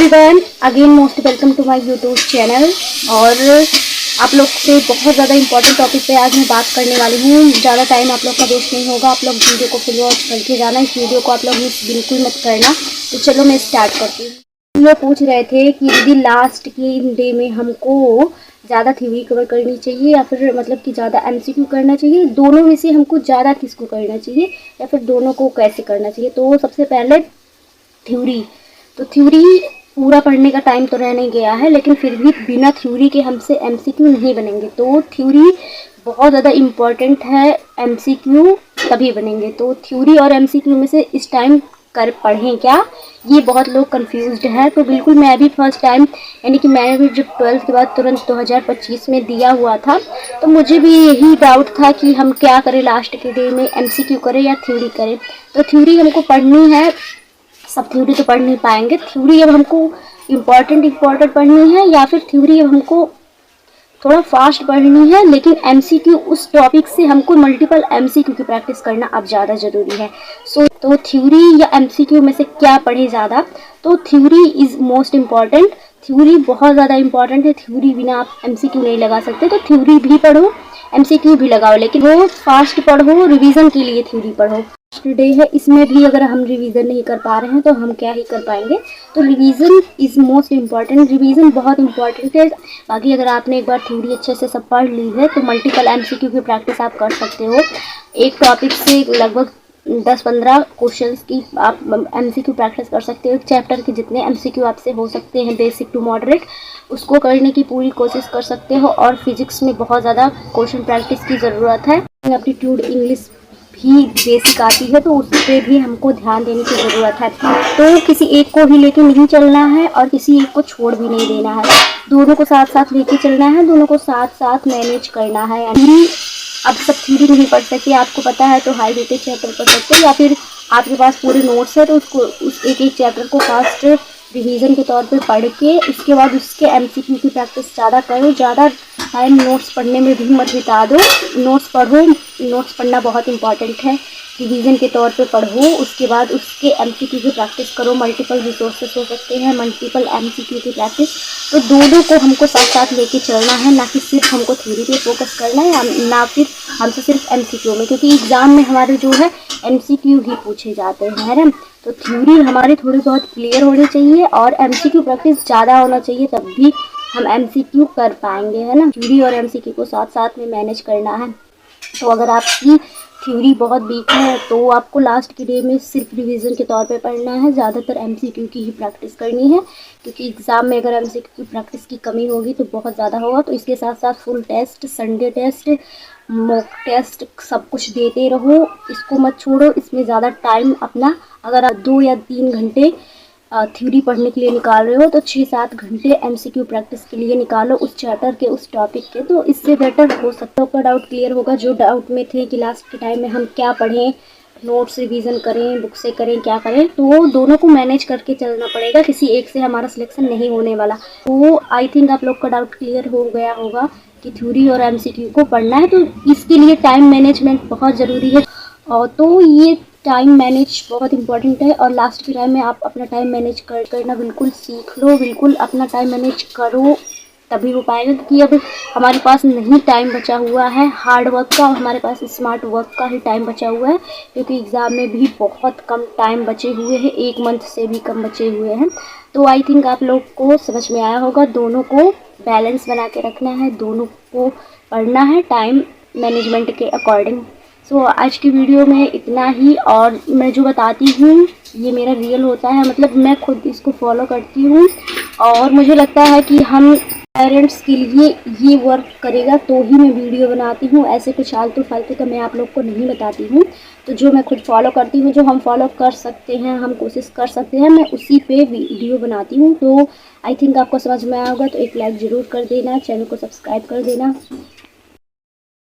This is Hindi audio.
Everyone, again most welcome to my YouTube channel. और आप लोग से बहुत ज़्यादा इंपॉर्टेंट टॉपिक पे आज मैं बात करने वाली हूँ। ज़्यादा टाइम आप लोग का वेस्ट नहीं होगा, आप लोग वीडियो को फुल वॉच करके जाना। इस वीडियो को आप लोग मिस बिल्कुल मत करना। तो चलो मैं स्टार्ट करती हूँ। ये पूछ रहे थे कि दीदी लास्ट के डे में हमको ज़्यादा थ्योरी कवर करनी चाहिए या फिर मतलब कि ज़्यादा एमसीक्यू करना चाहिए, दोनों में से हमको ज़्यादा किसको करना चाहिए या फिर दोनों को कैसे करना चाहिए। तो सबसे पहले थ्योरी, तो थ्योरी पूरा पढ़ने का टाइम तो रह नहीं गया है, लेकिन फिर भी बिना थ्योरी के हमसे एमसीक्यू नहीं बनेंगे। तो थ्योरी बहुत ज़्यादा इम्पॉर्टेंट है, एमसीक्यू तभी बनेंगे। तो थ्योरी और एमसीक्यू में से इस टाइम कर पढ़ें क्या, ये बहुत लोग कंफ्यूज्ड है। तो बिल्कुल मैं भी फर्स्ट टाइम यानी कि मैंने भी जब 12th के बाद तुरंत 2025 में दिया हुआ था, तो मुझे भी यही डाउट था कि हम क्या करें लास्ट के डे में, एमसीक्यू करें या थ्योरी करें। तो थ्योरी हमको पढ़नी है, सब थ्योरी तो पढ़ नहीं पाएंगे। थ्योरी अब हमको इम्पॉर्टेंट पढ़नी है या फिर थ्योरी अब हमको थोड़ा फास्ट पढ़नी है, लेकिन एमसीक्यू उस टॉपिक से हमको मल्टीपल एमसीक्यू की प्रैक्टिस करना अब ज़्यादा ज़रूरी है। तो थ्योरी या एमसीक्यू में से क्या पढ़े ज़्यादा, तो theory is most important. Theory बहुत ज़्यादा इम्पॉर्टेंट है, थ्योरी बिना आप एमसीक्यू नहीं लगा सकते। तो थ्योरी भी पढ़ो, एमसीक्यू भी लगाओ, लेकिन वो फास्ट पढ़ो, रिवीजन के लिए थ्योरी पढ़ो। डे है, इसमें भी अगर हम रिवीजन नहीं कर पा रहे हैं तो हम क्या ही कर पाएंगे। तो revision is most important, revision बहुत इंपॉर्टेंट है। बाकी अगर आपने एक बार थ्योरी अच्छे से सब पढ़ ली है तो मल्टीपल एमसीक्यू की प्रैक्टिस आप कर सकते हो। एक टॉपिक से लगभग 10-15 क्वेश्चंस की आप एमसीक्यू प्रैक्टिस कर सकते हो। एक चैप्टर के जितने एमसीक्यू आपसे हो सकते हैं बेसिक टू मॉडरेट, उसको करने की पूरी कोशिश कर सकते हो। और फिजिक्स में बहुत ज़्यादा क्वेश्चन प्रैक्टिस की ज़रूरत है। एप्टीट्यूड इंग्लिश भी बेसिक आती है, तो उस पर भी हमको ध्यान देने की ज़रूरत है। तो किसी एक को ही लेके नहीं चलना है और किसी एक को छोड़ भी नहीं देना है, दोनों को साथ साथ लेके चलना है, दोनों को साथ साथ मैनेज करना है। यानी अब सब थ्योरी नहीं पढ़ सकते, आपको पता है तो हाई रेटेड चैप्टर पढ़ सकते हो, या फिर आपके पास पूरे नोट्स है तो उसको उस एक एक चैप्टर को फास्ट रिवीजन के तौर पे पढ़ के उसके बाद उसके एमसीक्यू की प्रैक्टिस ज़्यादा करो। ज़्यादा टाइम नोट्स पढ़ने में भी मत बिता दो, नोट्स पढ़ो, नोट्स पढ़ना बहुत इंपॉर्टेंट है। रिवीजन के तौर पे पढ़ो, उसके बाद उसके एमसीक्यू की प्रैक्टिस करो। मल्टीपल रिसोर्सेस हो सकते हैं, मल्टीपल एमसीक्यू की प्रैक्टिस। तो दोनों को हमको साथ साथ लेके चलना है, ना कि सिर्फ हमको थ्योरी पे फोकस करना है, ना फिर हमसे सिर्फ एमसीक्यू में, क्योंकि एग्ज़ाम में हमारे जो है एमसीक्यू ही पूछे जाते हैं, है ना। तो थ्योरी हमारी थोड़ी बहुत क्लियर होनी चाहिए और एमसीक्यू प्रैक्टिस ज़्यादा होना चाहिए, तब भी हम एमसीक्यू कर पाएंगे, है ना। थ्योरी और एमसीक्यू को साथ साथ में मैनेज करना है। तो अगर आपकी थ्योरी बहुत वीक है तो आपको लास्ट के डे में सिर्फ रिवीजन के तौर पे पढ़ना है, ज़्यादातर एमसीक्यू की ही प्रैक्टिस करनी है, क्योंकि एग्ज़ाम में अगर एमसीक्यू की प्रैक्टिस की कमी होगी तो बहुत ज़्यादा होगा। तो इसके साथ साथ full test, Sunday test, mock test सब कुछ देते रहो, इसको मत छोड़ो। इसमें ज़्यादा टाइम अपना, अगर आप 2 या 3 घंटे थ्योरी पढ़ने के लिए निकाल रहे हो तो 6-7 घंटे एमसीक्यू प्रैक्टिस के लिए निकालो, उस चैप्टर के, उस टॉपिक के। तो इससे बेटर हो सकता है आपका डाउट क्लियर होगा। जो डाउट में थे कि लास्ट के टाइम में हम क्या पढ़ें, नोट्स रिवीजन करें, बुक से करें, क्या करें, तो दोनों को मैनेज करके चलना पड़ेगा, किसी एक से हमारा सिलेक्शन नहीं होने वाला। तो आई थिंक आप लोग का डाउट क्लियर हो गया होगा कि थ्योरी और एमसीक्यू को पढ़ना है। तो इसके लिए टाइम मैनेजमेंट बहुत ज़रूरी है। और तो ये टाइम मैनेज बहुत इंपॉर्टेंट है, और लास्ट के टाइम में आप अपना टाइम मैनेज करना बिल्कुल सीख लो, बिल्कुल अपना टाइम मैनेज करो, तभी हो पाएगा। क्योंकि अब हमारे पास नहीं टाइम बचा हुआ है हार्ड वर्क का, हमारे पास स्मार्ट वर्क का ही टाइम बचा हुआ है, क्योंकि एग्ज़ाम में भी बहुत कम टाइम बचे हुए हैं, 1 मंथ से भी कम बचे हुए हैं। तो आई थिंक आप लोग को समझ में आया होगा, दोनों को बैलेंस बना के रखना है, दोनों को पढ़ना है टाइम मैनेजमेंट के अकॉर्डिंग। सो आज की वीडियो में इतना ही, और मैं जो बताती हूँ ये मेरा रियल होता है, मतलब मैं खुद इसको फॉलो करती हूँ, और मुझे लगता है कि हम पेरेंट्स के लिए ये वर्क करेगा तो ही मैं वीडियो बनाती हूँ। ऐसे कुछ आलतू फालतू का मैं आप लोग को नहीं बताती हूँ। तो जो मैं खुद फॉलो करती हूँ, जो हम फॉलो कर सकते हैं, हम कोशिश कर सकते हैं, मैं उसी पे वीडियो बनाती हूँ। तो आई थिंक आपको समझ में आया होगा। तो एक लाइक ज़रूर कर देना, चैनल को सब्सक्राइब कर देना।